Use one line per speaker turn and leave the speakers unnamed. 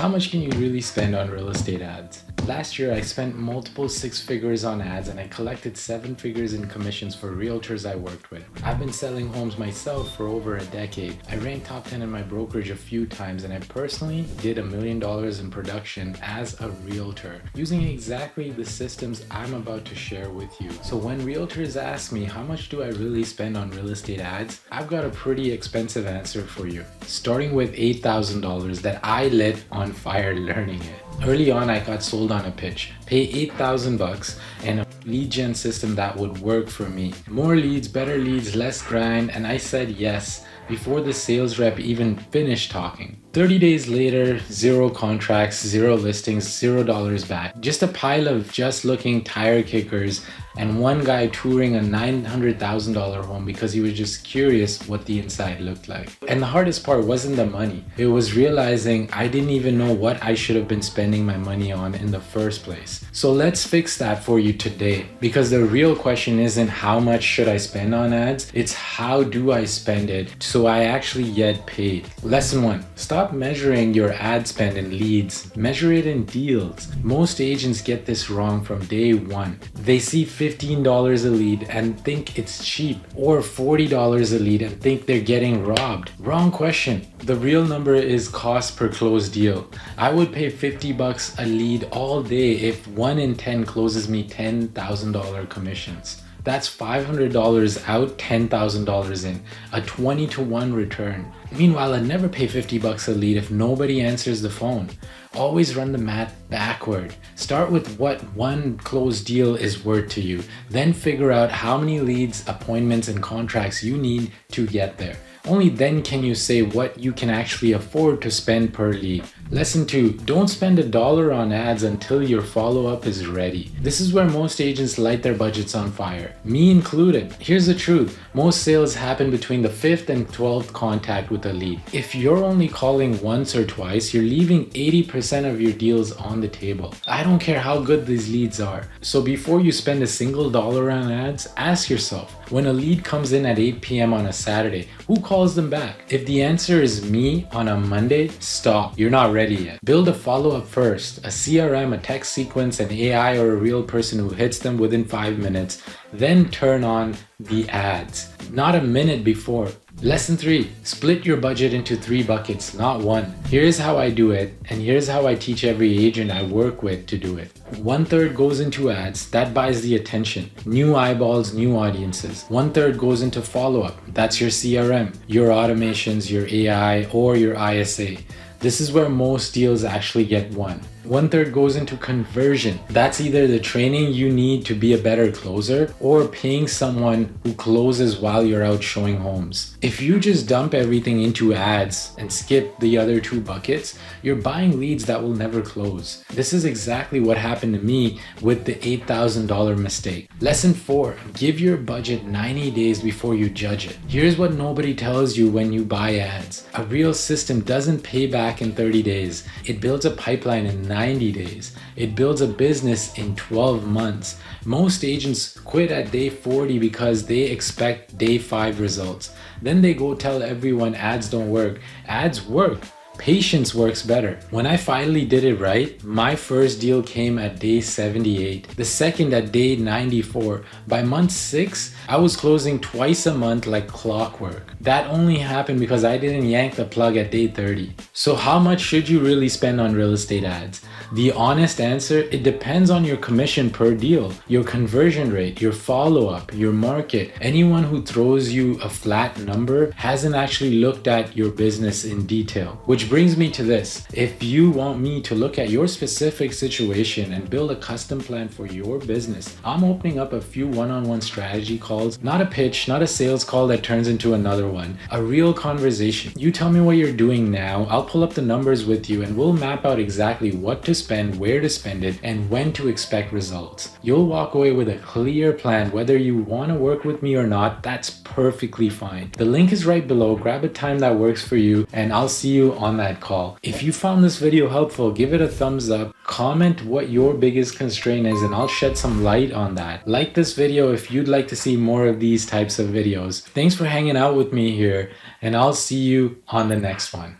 How much can you really spend on real estate ads? Last year, I spent multiple six figures on ads and I collected seven figures in commissions for realtors I worked with. I've been selling homes myself for over a decade. I ranked top 10 in my brokerage a few times and I personally did $1 million in production as a realtor using exactly the systems I'm about to share with you. So when realtors ask me how much do I really spend on real estate ads, I've got a pretty expensive answer for you. Starting with $8,000 that I lit on fire learning it. Early on, I got sold on a pitch. Pay $8,000 and a lead gen system that would work for me. More leads, better leads, less grind, and I said yes before the sales rep even finished talking. 30 days later, zero contracts, zero listings, $0 back. Just a pile of just looking tire kickers and one guy touring a $900,000 home because he was just curious what the inside looked like. And the hardest part wasn't the money. It was realizing I didn't even know what I should have been spending my money on in the first place. So let's fix that for you today, because the real question isn't how much should I spend on ads, it's how do I spend it so I actually get paid. Lesson 1, stop measuring your ad spend in leads, measure it in deals. Most agents get this wrong from day one. They see $15 a lead and think it's cheap, or $40 a lead and think they're getting robbed. Wrong question. The real number is cost per closed deal. I would pay $50 a lead all day if 1 in 10 closes me $10,000 commissions. That's $500 out, $10,000 in, a 20 to 1 return. Meanwhile, I'd never pay $50 a lead if nobody answers the phone. Always run the math backward. Start with what one closed deal is worth to you. Then figure out how many leads, appointments, and contracts you need to get there. Only then can you say what you can actually afford to spend per lead. Lesson 2, don't spend $1 on ads until your follow-up is ready. This is where most agents light their budgets on fire, me included. Here's the truth, most sales happen between the 5th and 12th contact with a lead. If you're only calling once or twice, you're leaving 80% of your deals on the table. I don't care how good these leads are. So before you spend a single dollar on ads, ask yourself, when a lead comes in at 8 p.m. on a Saturday, who calls them back? If the answer is me on a Monday, stop. You're not ready yet. Build a follow-up first, a CRM, a text sequence, an AI, or a real person who hits them within 5 minutes. Then turn on the ads, not a minute before. Lesson 3, split your budget into 3 buckets, not 1. Here's how I do it, and here's how I teach every agent I work with to do it. 1/3 goes into ads, that buys the attention. New eyeballs, new audiences. 1/3 goes into follow-up, that's your CRM, your automations, your AI, or your ISA. This is where most deals actually get won. 1/3 goes into conversion. That's either the training you need to be a better closer or paying someone who closes while you're out showing homes. If you just dump everything into ads and skip the other 2 buckets, you're buying leads that will never close. This is exactly what happened to me with the $8,000 mistake. Lesson 4, give your budget 90 days before you judge it. Here's what nobody tells you when you buy ads. A real system doesn't pay back in 30 days. It builds a pipeline in 90 days. It builds a business in 12 months. Most agents quit at day 40 because they expect day 5 results. Then they go tell everyone ads don't work. Ads work. Patience works better. When I finally did it right, my first deal came at day 78, the second at day 94. By month 6, I was closing twice a month like clockwork. That only happened because I didn't yank the plug at day 30. So how much should you really spend on real estate ads? The honest answer, it depends on your commission per deal, your conversion rate, your follow-up, your market. Anyone who throws you a flat number hasn't actually looked at your business in detail. Which brings me to this. If you want me to look at your specific situation and build a custom plan for your business, I'm opening up a few one-on-one strategy calls, not a pitch, not a sales call that turns into another one, a real conversation. You tell me what you're doing now, I'll pull up the numbers with you and we'll map out exactly what to spend, where to spend it, and when to expect results. You'll walk away with a clear plan. Whether you want to work with me or not, that's perfectly fine. The link is right below. Grab a time that works for you and I'll see you on that call. If you found this video helpful, give it a thumbs up, comment what your biggest constraint is and I'll shed some light on that. Like this video if you'd like to see more of these types of videos. Thanks for hanging out with me here and I'll see you on the next one.